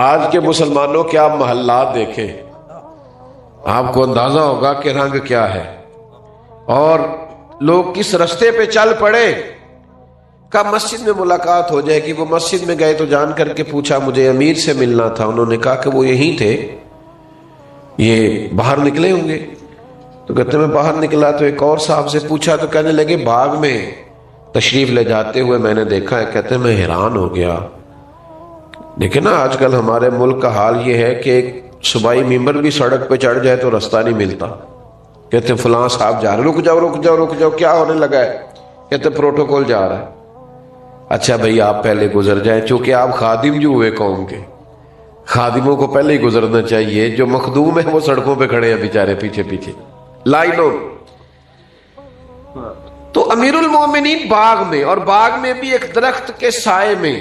آج کے مسلمانوں کے آپ محلات دیکھیں, آپ کو اندازہ ہوگا کہ رنگ کیا ہے اور لوگ کس رستے پہ چل پڑے. کہا مسجد میں ملاقات ہو جائے گی. وہ مسجد میں گئے تو جان کر کے پوچھا مجھے امیر سے ملنا تھا. انہوں نے کہا کہ وہ یہیں تھے, یہ باہر نکلے ہوں گے. تو کہتے میں باہر نکلا تو ایک اور صاحب سے پوچھا تو کہنے لگے باغ میں تشریف لے جاتے ہوئے میں نے دیکھا ہے. کہتے میں حیران ہو گیا. دیکھیں نا آج کل ہمارے ملک کا حال یہ ہے کہ ایک صوبائی ممبر بھی سڑک پہ چڑھ جائے تو رستہ نہیں ملتا. کہتے فلاں صاحب جا رہے, رک جاؤ رک جاؤ رک جاؤ, کیا ہونے لگا ہے؟ کہتے پروٹوکول جا رہا ہے. اچھا بھائی آپ پہلے گزر جائیں, چونکہ آپ خادم جو ہوئے قوم کے, خادموں کو پہلے ہی گزرنا چاہیے. جو مخدوم ہیں وہ سڑکوں پہ کھڑے ہیں بیچارے پیچھے پیچھے لائنوں. تو امیر المومنین باغ میں, اور باغ میں بھی ایک درخت کے سائے میں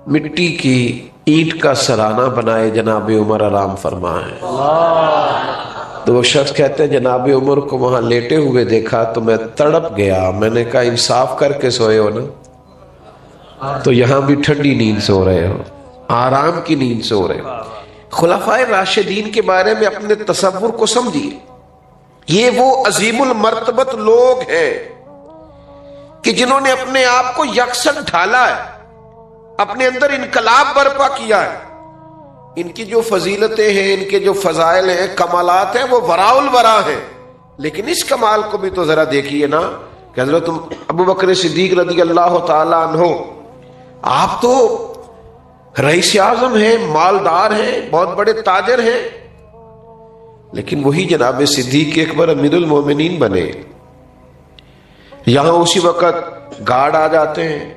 مٹی کی اینٹ کا سرانہ بنائے جناب عمر آرام فرمائے. تو وہ شخص کہتے ہیں جناب عمر کو وہاں لیٹے ہوئے دیکھا تو میں تڑپ گیا. میں نے کہا انصاف کر کے سوئے ہو نا, تو یہاں بھی ٹھنڈی نیند سو رہے ہو, آرام کی نیند سو رہے ہو. خلفائے راشدین کے بارے میں اپنے تصور کو سمجھیے. یہ وہ عظیم المرتبت لوگ ہیں کہ جنہوں نے اپنے آپ کو یکساں ڈھالا ہے, اپنے اندر انقلاب برپا کیا ہے. ان کی جو فضیلتیں ہیں, ان کے جو فضائل ہیں, کمالات ہیں, وہ وراء الورا ہیں. لیکن اس کمال کو بھی تو ذرا دیکھیے نا کہ حضرت ابو بکر صدیق رضی اللہ تعالی عنہ, آپ تو رئیس اعظم ہیں, مالدار ہیں, بہت بڑے تاجر ہیں, لیکن وہی جناب صدیق اکبر امیر المومنین بنے. یہاں اسی وقت گارڈ آ جاتے ہیں,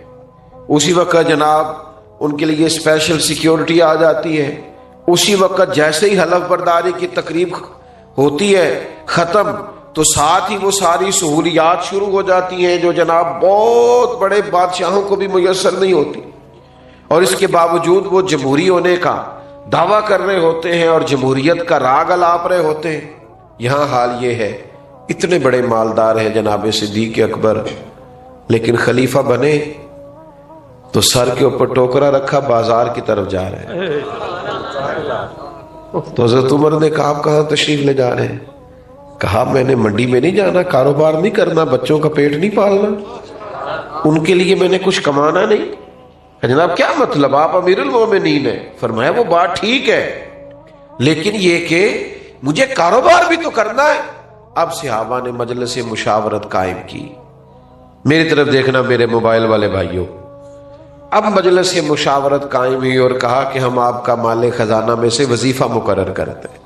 اسی وقت جناب ان کے لیے اسپیشل سیکیورٹی آ جاتی ہے, اسی وقت جیسے ہی حلف برداری کی تقریب ہوتی ہے ختم تو ساتھ ہی وہ ساری سہولیات شروع ہو جاتی ہیں جو جناب بہت بڑے بادشاہوں کو بھی میسر نہیں ہوتی. اور اس کے باوجود وہ جمہوری ہونے کا دعویٰ کر رہے ہوتے ہیں اور جمہوریت کا راگ الاپ رہے ہوتے ہیں. یہاں حال یہ ہے, اتنے بڑے مالدار ہیں جناب صدیق اکبر, لیکن خلیفہ بنے تو سر کے اوپر ٹوکرا رکھا, بازار کی طرف جا رہے ہیں. تو حضرت عمر نے کہا آپ کہاں تشریف لے جا رہے ہیں؟ کہا میں نے منڈی میں نہیں جانا, کاروبار نہیں کرنا, بچوں کا پیٹ نہیں پالنا, ان کے لیے میں نے کچھ کمانا نہیں. جناب کیا مطلب, آپ امیر المومنین ہیں؟ فرمایا وہ بات ٹھیک ہے, لیکن یہ کہ مجھے کاروبار بھی تو کرنا ہے. اب صحابہ نے مجلس مشاورت قائم کی. میری طرف دیکھنا میرے موبائل والے بھائیوں, اب مجلس مشاورت قائم ہوئی اور کہا کہ ہم آپ کا مال خزانہ میں سے وظیفہ مقرر کرتے ہیں,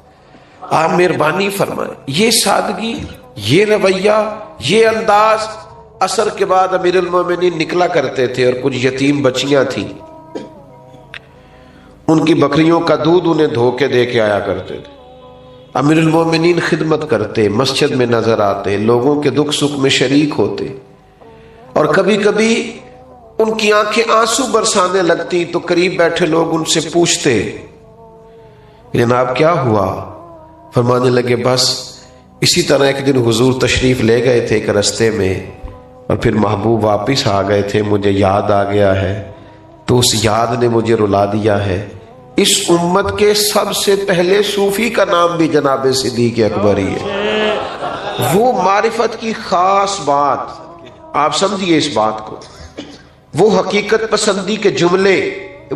آپ مہربانی فرمائیں. یہ سادگی, یہ رویہ, یہ انداز. عصر کے بعد امیر المومنین نکلا کرتے تھے اور کچھ یتیم بچیاں تھیں, ان کی بکریوں کا دودھ انہیں دھو کے دے کے آیا کرتے تھے. امیر المومنین خدمت کرتے, مسجد میں نظر آتے, لوگوں کے دکھ سکھ میں شریک ہوتے, اور کبھی کبھی ان کی آنکھیں آنسو برسانے لگتی تو قریب بیٹھے لوگ ان سے پوچھتے جناب کیا ہوا؟ فرمانے لگے بس اسی طرح ایک دن حضور تشریف لے گئے تھے ایک رستے میں, اور پھر محبوب واپس آ گئے تھے, مجھے یاد آ گیا ہے, تو اس یاد نے مجھے رلا دیا ہے. اس امت کے سب سے پہلے صوفی کا نام بھی جناب صدیق اکبر ہی ہے. وہ معرفت کی خاص بات, آپ سمجھیے اس بات کو, وہ حقیقت پسندی کے جملے،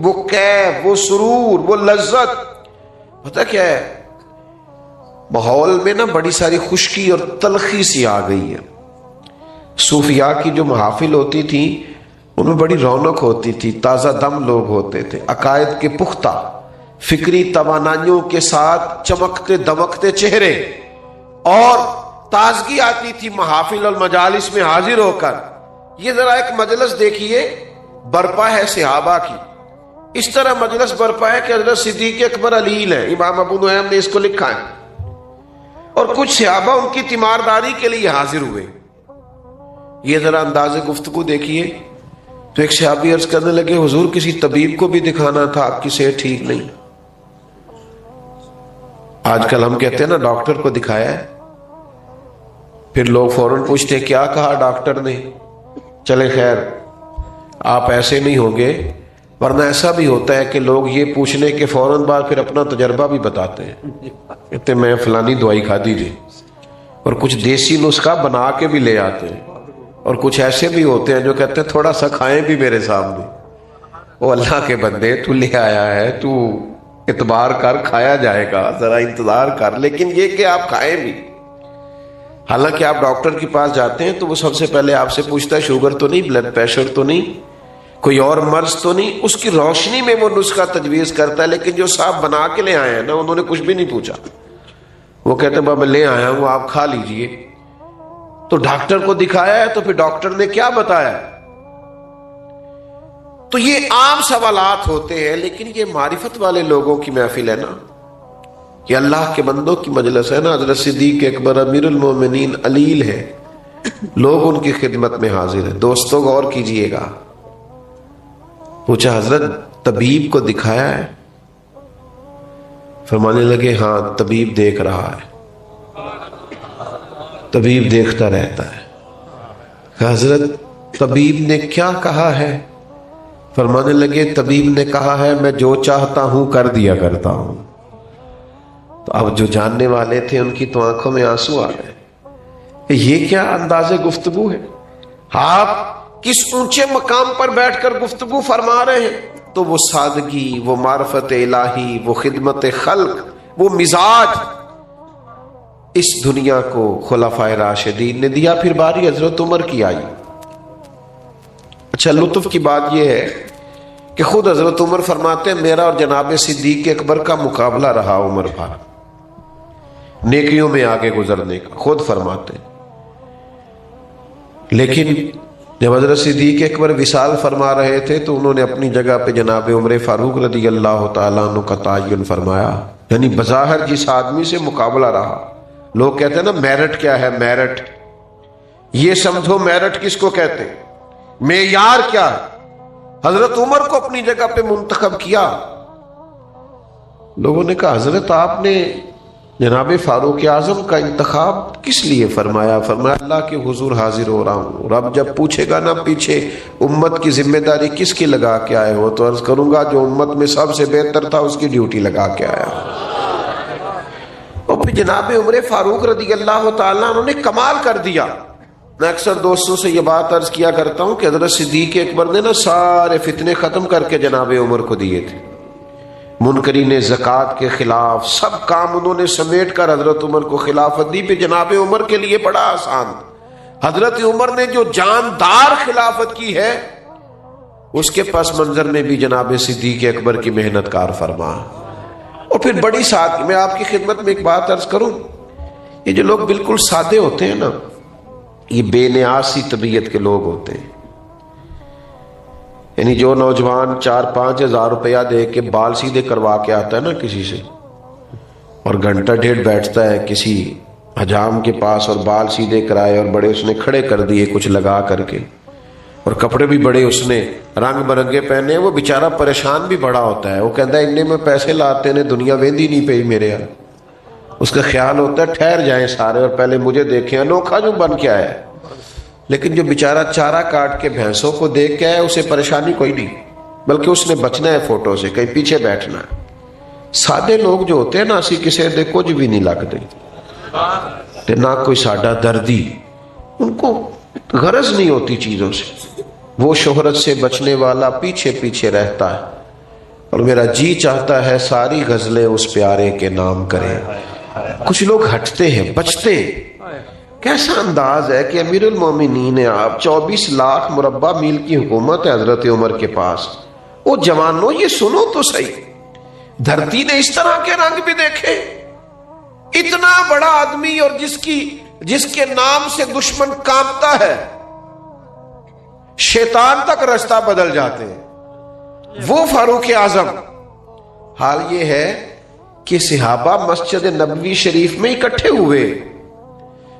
وہ کیف، وہ سرور، وہ لذت. پتہ کیا ہے، ماحول میں نا بڑی ساری خشکی اور تلخی سی آ گئی ہے. صوفیاء کی جو محافل ہوتی تھی ان میں بڑی رونق ہوتی تھی، تازہ دم لوگ ہوتے تھے، عقائد کے پختہ، فکری توانائیوں کے ساتھ چمکتے دمکتے چہرے، اور تازگی آتی تھی محافل اور مجالس میں حاضر ہو کر. یہ ذرا ایک مجلس دیکھیے برپا ہے صحابہ کی، اس طرح مجلس برپا ہے کہ حضرت صدیق اکبر علیل ہے، امام ابو نعیم نے اس کو لکھا ہے، اور کچھ صحابہ ان کی تیمارداری کے لیے حاضر ہوئے. یہ ذرا انداز گفتگو دیکھیے. تو ایک صحابی عرض کرنے لگے حضور کسی طبیب کو بھی دکھانا تھا، آپ کی صحت ٹھیک نہیں. آج کل ہم کہتے ہیں نا ڈاکٹر کو دکھایا ہے، پھر لوگ فوراً پوچھتے ہیں کیا کہا ڈاکٹر نے. چلے خیر، آپ ایسے نہیں ہوں گے، ورنہ ایسا بھی ہوتا ہے کہ لوگ یہ پوچھنے کے فوراً بعد پھر اپنا تجربہ بھی بتاتے ہیں، کہتے ہیں میں فلانی دوائی کھا دیجیے، اور کچھ دیسی نسخہ بنا کے بھی لے آتے ہیں. اور کچھ ایسے بھی ہوتے ہیں جو کہتے ہیں تھوڑا سا کھائیں بھی میرے سامنے. وہ اللہ کے بندے، تو لے آیا ہے، تو اعتبار کر، کھایا جائے گا، ذرا انتظار کر. لیکن یہ کہ آپ کھائیں بھی، حالانکہ آپ ڈاکٹر کے پاس جاتے ہیں تو وہ سب سے پہلے آپ سے پوچھتا ہے شوگر تو نہیں، بلڈ پریشر تو نہیں، کوئی اور مرض تو نہیں. اس کی روشنی میں وہ نسخہ تجویز کرتا ہے. لیکن جو صاحب بنا کے لے آئے ہیں نا، انہوں نے کچھ بھی نہیں پوچھا، وہ کہتے ہیں بابا لے آیا ہوں، آپ کھا لیجئے. تو ڈاکٹر کو دکھایا ہے تو پھر ڈاکٹر نے کیا بتایا. تو یہ عام سوالات ہوتے ہیں، لیکن یہ معرفت والے لوگوں کی محفل ہے نا، یہ اللہ کے بندوں کی مجلس ہے نا. حضرت صدیق اکبر امیر المومنین علیل ہے، لوگ ان کی خدمت میں حاضر ہیں. دوستوں غور کیجئے گا. پوچھا حضرت طبیب کو دکھایا ہے؟ فرمانے لگے ہاں طبیب دیکھ رہا ہے، طبیب دیکھتا رہتا ہے. حضرت طبیب نے کیا کہا ہے؟ فرمانے لگے طبیب نے کہا ہے میں جو چاہتا ہوں کر دیا کرتا ہوں. تو اب جو جاننے والے تھے ان کی تو آنکھوں میں آنسو آ گئے. یہ کیا انداز گفتگو ہے؟ آپ کس اونچے مقام پر بیٹھ کر گفتگو فرما رہے ہیں. تو وہ سادگی، وہ معرفت الہی، وہ خدمت خلق، وہ مزاج اس دنیا کو خلفائے راشدین نے دیا. پھر باری حضرت عمر کی آئی. اچھا لطف کی بات یہ ہے کہ خود حضرت عمر فرماتے ہیں میرا اور جناب صدیق اکبر کا مقابلہ رہا عمر بھر نیکیوں میں آگے گزرنے کا، خود فرماتے ہیں. لیکن جب حضرت صدیق اکبر وصال فرما رہے تھے تو انہوں نے اپنی جگہ پہ جناب عمر فاروق رضی اللہ تعالیٰ عنہ کا تعین فرمایا. یعنی بظاہر جس آدمی سے مقابلہ رہا، لوگ کہتے ہیں نا میرٹ کیا ہے، میرٹ، یہ سمجھو میرٹ کس کو کہتے، معیار کیا ہے. حضرت عمر کو اپنی جگہ پہ منتخب کیا. لوگوں نے کہا حضرت آپ نے جناب فاروق اعظم کا انتخاب کس لیے فرمایا؟ فرمایا اللہ کے حضور حاضر ہو رہا ہوں، رب جب پوچھے گا نا پیچھے امت کی ذمہ داری کس کی لگا کے آئے ہو، تو عرض کروں گا جو امت میں سب سے بہتر تھا اس کی ڈیوٹی لگا کے آیا. اور پھر جناب عمر فاروق رضی اللہ تعالیٰ انہوں نے کمال کر دیا. میں اکثر دوستوں سے یہ بات عرض کیا کرتا ہوں کہ حضرت صدیق اکبر نے نا سارے فتنے ختم کر کے جناب عمر کو دیے تھے. منکرین زکوٰۃ کے خلاف سب کام انہوں نے سمیٹ کر حضرت عمر کو خلافت دی. پہ جناب عمر کے لیے بڑا آسان، حضرت عمر نے جو جاندار خلافت کی ہے اس کے پس منظر میں بھی جناب صدیق اکبر کی محنت کار فرما. اور پھر بڑی سادگی، میں آپ کی خدمت میں ایک بات عرض کروں، یہ جو لوگ بالکل سادے ہوتے ہیں نا، یہ بے نیاز سی طبیعت کے لوگ ہوتے ہیں. یعنی جو نوجوان 4-5 ہزار روپیہ دے کے بال سیدھے کروا کے آتا ہے نا کسی سے، اور گھنٹہ ڈیڑھ بیٹھتا ہے کسی حجام کے پاس اور بال سیدھے کرائے اور بڑے اس نے کھڑے کر دیے کچھ لگا کر کے، اور کپڑے بھی بڑے اس نے رنگ برنگے پہنے، وہ بیچارہ پریشان بھی بڑا ہوتا ہے. وہ کہتا ہے انہیں میں پیسے لاتے نے دنیا ویندی نہیں پئی میرے یہاں. اس کا خیال ہوتا ہے ٹھہر جائیں سارے اور پہلے مجھے دیکھیں، انوکھا جو بن کے آیا ہے. لیکن جو بیچارہ چارہ کاٹ کے بھینسوں کو دیکھ کے آیا اسے پریشانی کوئی نہیں، بلکہ اس نے بچنا ہے فوٹو سے، کہیں پیچھے بیٹھنا ہے. سادے لوگ جو ہوتے ہیں نا، اسی کسی دے کچھ بھی نہیں لگتے، نہ کوئی ساڈا دردی، ان کو غرض نہیں ہوتی چیزوں سے. وہ شہرت سے بچنے والا پیچھے پیچھے رہتا ہے، اور میرا جی چاہتا ہے ساری غزلیں اس پیارے کے نام کریں۔ کچھ لوگ ہٹتے ہیں، بچتے۔ کیسا انداز ہے کہ امیر المومنین ہیں آپ، 24 لاکھ مربع میل کی حکومت ہے حضرت عمر کے پاس۔ وہ جوانوں یہ سنو تو صحیح، دھرتی نے اس طرح کے رنگ بھی دیکھے؟ اتنا بڑا آدمی اور جس کے نام سے دشمن کانپتا ہے، شیطان تک رستہ بدل جاتے ہیں، وہ فاروق اعظم۔ حال یہ ہے کہ صحابہ مسجد نبوی شریف میں اکٹھے ہوئے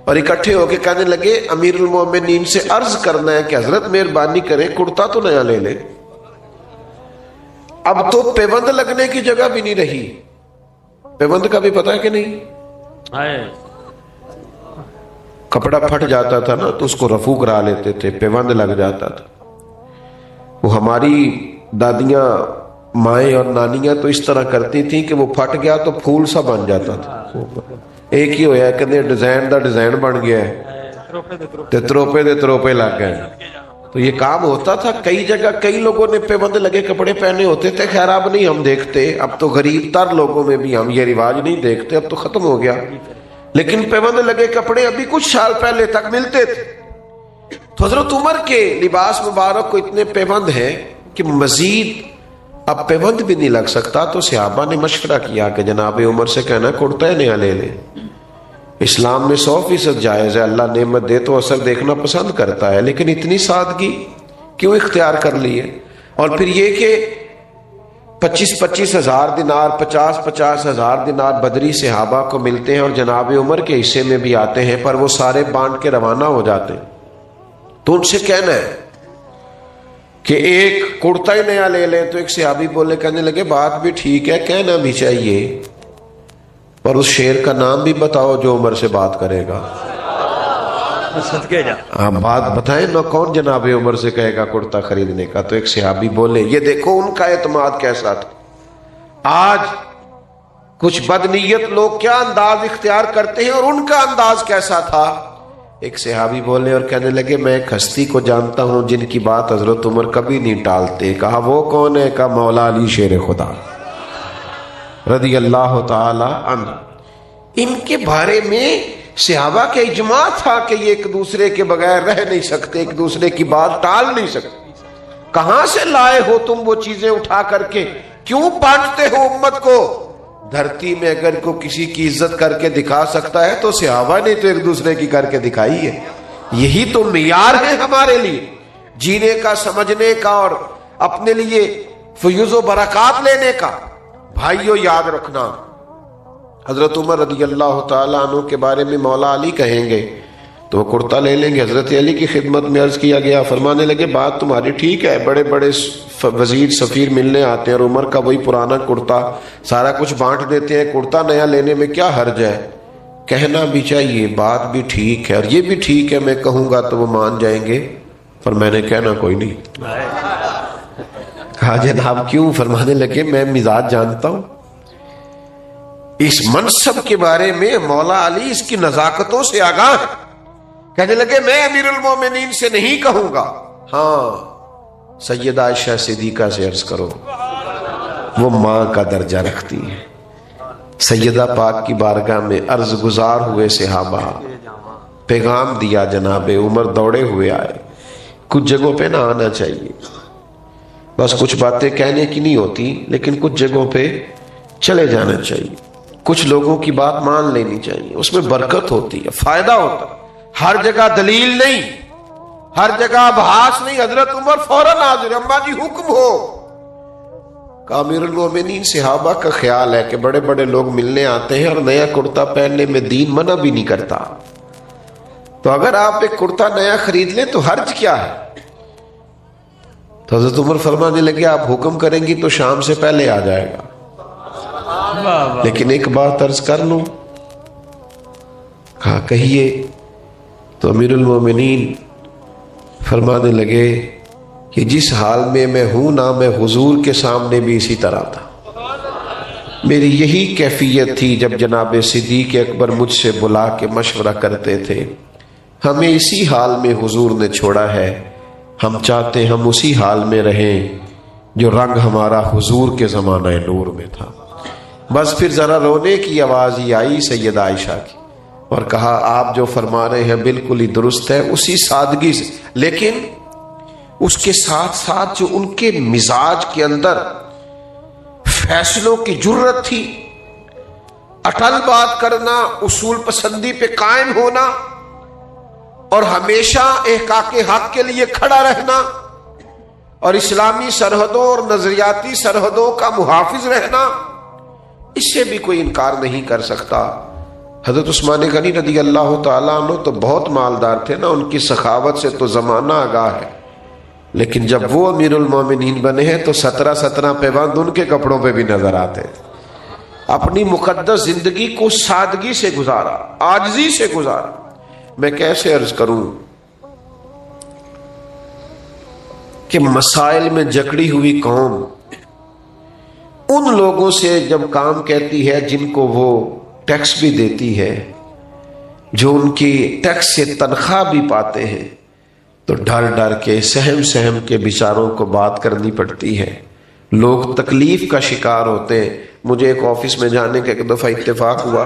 اور اکٹھے ہو کے کہنے لگے امیر المومنین سے عرض کرنا ہے کہ حضرت مہربانی کریں کرتا تو نیا لے لے، اب تو پیوند لگنے کی جگہ بھی نہیں رہی۔ پیوند کا بھی پتہ ہے کہ نہیں؟ کپڑا پھٹ جاتا تھا نا تو اس کو رفو کرا لیتے تھے، پیوند لگ جاتا تھا۔ وہ ہماری دادیاں، مائیں اور نانیاں تو اس طرح کرتی تھیں کہ وہ پھٹ گیا تو پھول سا بن جاتا تھا، ایک ہی ہویا کہ ڈیزائن دا ڈیزائن بن گیا ہے، تروپے دے تروپے لگ گئے۔ تو یہ کام ہوتا تھا کئی جگہ، کئی لوگوں نے پیوند لگے کپڑے پہنے ہوتے تھے۔ خیر اب نہیں ہم دیکھتے، اب تو غریب تر لوگوں میں بھی ہم یہ رواج نہیں دیکھتے، اب تو ختم ہو گیا، لیکن پیوند لگے کپڑے ابھی کچھ سال پہلے تک ملتے تھے۔ تو حضرت عمر کے لباس مبارک کو اتنے پیوند ہیں کہ مزید اب پیوند بھی نہیں لگ سکتا۔ تو صحابہ نے مشورہ کیا کہ جناب عمر سے کہنا کرتا ہے نیا لے لے، اسلام میں 100% جائز ہے، اللہ نعمت دے تو اثر دیکھنا پسند کرتا ہے، لیکن اتنی سادگی کیوں اختیار کر لی ہے؟ اور پھر یہ کہ 25-25 ہزار دینار، 50-50 ہزار دینار بدری صحابہ کو ملتے ہیں اور جناب عمر کے حصے میں بھی آتے ہیں، پر وہ سارے بانٹ کے روانہ ہو جاتے ہیں۔ تو ان سے کہنا ہے کہ ایک کرتا ہی نیا لے لیں، تو ایک صحابی بولے، کہنے لگے بات بھی ٹھیک ہے، کہنا بھی چاہیے، اور اس شیر کا نام بھی بتاؤ جو عمر سے بات کرے گا۔ بات بتائیں نا، کون جناب عمر سے کہے گا کرتا خریدنے کا؟ تو ایک صحابی بولے، یہ دیکھو ان کا اعتماد کیسا تھا۔ آج کچھ بدنیت لوگ کیا انداز اختیار کرتے ہیں اور ان کا انداز کیسا تھا؟ ایک صحابی بولے اور کہنے لگے میں ایک ہستی کو جانتا ہوں جن کی بات حضرت عمر کبھی نہیں ٹالتے۔ کہا وہ کون ہے؟ کہا مولا علی شیر خدا رضی اللہ تعالی عنہ۔ ان کے بارے میں صحابہ کا اجماع تھا کہ یہ ایک دوسرے کے بغیر رہ نہیں سکتے، ایک دوسرے کی بات ٹال نہیں سکتے۔ کہاں سے لائے ہو تم وہ چیزیں اٹھا کر کے؟ کیوں بانٹتے ہو امت کو؟ دھرتی میں اگر کوئی کسی کی عزت کر کے دکھا سکتا ہے تو صحابہ نے تو ایک دوسرے کی کر کے دکھائی ہے۔ یہی تو معیار ہے ہمارے لیے جینے کا، سمجھنے کا، اور اپنے لیے فیوز و برکات لینے کا۔ بھائیو یاد رکھنا، حضرت عمر رضی اللہ تعالیٰ عنہ کے بارے میں مولا علی کہیں گے تو وہ کرتا لے لیں گے۔ حضرت علی کی خدمت میں عرض کیا گیا، فرمانے لگے بات تمہاری ٹھیک ہے، بڑے بڑے وزیر سفیر ملنے آتے ہیں اور عمر کا وہی پرانا کرتا سارا کچھ بانٹ دیتے ہیں، کرتا نیا لینے میں کیا حرج ہے؟ کہنا بھی چاہیے، بات بھی ٹھیک ہے، اور یہ بھی ٹھیک ہے میں کہوں گا تو وہ مان جائیں گے، پر میں نے کہنا کوئی نہیں۔ کہا جناب کیوں؟ فرمانے لگے میں مزاج جانتا ہوں، اس منصب کے بارے میں مولا علی اس کی نزاکتوں سے آگاہ ہے۔ کہنے لگے میں امیر المومنین سے نہیں کہوں گا، ہاں سیدہ عائشہ صدیقہ سے عرض کرو، وہ ماں کا درجہ رکھتی ہے۔ سیدہ پاک کی بارگاہ میں عرض گزار ہوئے صحابہ، پیغام دیا جناب عمر دوڑے ہوئے آئے۔ کچھ جگہوں پہ نہ آنا چاہیے، بس کچھ باتیں کہنے کی نہیں ہوتی، لیکن کچھ جگہوں پہ چلے جانا چاہیے، کچھ لوگوں کی بات مان لینی چاہیے، اس میں برکت ہوتی ہے، فائدہ ہوتا ہے۔ ہر جگہ دلیل نہیں، ہر جگہ ابحاث نہیں۔ حضرت عمر فوراً حاضر، اماں جی حکم ہو۔ کہ امیر المومنین صحابہ کا خیال ہے کہ بڑے بڑے لوگ ملنے آتے ہیں اور نیا کرتا پہننے میں دین منع بھی نہیں کرتا، تو اگر آپ ایک کرتا نیا خرید لیں تو حرج کیا ہے؟ تو حضرت عمر فرمانے لگے آپ حکم کریں گی تو شام سے پہلے آ جائے گا، لیکن ایک بات عرض کر لوں۔ کہا کہیے؟ تو امیر المومنین فرمانے لگے کہ جس حال میں میں ہوں نا، میں حضور کے سامنے بھی اسی طرح تھا، میری یہی کیفیت تھی جب جناب صدیق اکبر مجھ سے بلا کے مشورہ کرتے تھے، ہمیں اسی حال میں حضور نے چھوڑا ہے، ہم چاہتے ہم اسی حال میں رہیں جو رنگ ہمارا حضور کے زمانہ نور میں تھا۔ بس پھر ذرا رونے کی آواز ہی آئی سیدہ عائشہ کی، اور کہا آپ جو فرما رہے ہیں بالکل ہی درست ہے، اسی سادگی سے، لیکن اس کے ساتھ ساتھ جو ان کے مزاج کے اندر فیصلوں کی جرت تھی، اٹل بات کرنا، اصول پسندی پہ قائم ہونا، اور ہمیشہ احقاق حق کے لیے کھڑا رہنا، اور اسلامی سرحدوں اور نظریاتی سرحدوں کا محافظ رہنا، اس سے بھی کوئی انکار نہیں کر سکتا۔ حضرت عثمان غنی رضی اللہ تعالیٰ عنہ تو بہت مالدار تھے نا، ان کی سخاوت سے تو زمانہ آگاہ ہے، لیکن جب وہ امیر المومنین بنے ہیں تو 17 پیوند ان کے کپڑوں پہ بھی نظر آتے تھے۔ اپنی مقدس زندگی کو سادگی سے گزارا، عاجزی سے گزارا۔ میں کیسے عرض کروں کہ مسائل میں جکڑی ہوئی قوم ان لوگوں سے جب کام کہتی ہے جن کو وہ ٹیکس بھی دیتی ہے، جو ان کی ٹیکس سے تنخواہ بھی پاتے ہیں، تو ڈر ڈر کے سہم کے بیچاروں کو بات کرنی پڑتی ہے۔ لوگ تکلیف کا شکار ہوتے ہیں۔ مجھے ایک آفس میں جانے کا ایک دفعہ اتفاق ہوا،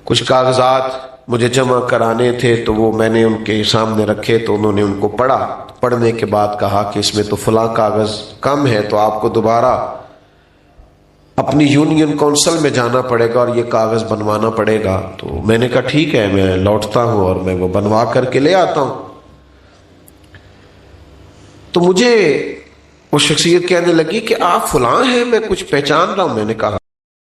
کچھ کاغذات مجھے جمع کرانے تھے، تو وہ میں نے ان کے سامنے رکھے، تو انہوں نے ان کو پڑھا۔ پڑھنے کے بعد کہا کہ اس میں تو فلاں کاغذ کم ہے، تو آپ کو دوبارہ اپنی یونین کونسل میں جانا پڑے گا اور یہ کاغذ بنوانا پڑے گا۔ تو میں نے کہا ٹھیک ہے، میں لوٹتا ہوں اور میں وہ بنوا کر کے لے آتا ہوں۔ تو مجھے وہ شخصیت کہنے لگی کہ آپ فلاں ہیں، میں کچھ پہچان رہا ہوں۔ میں نے کہا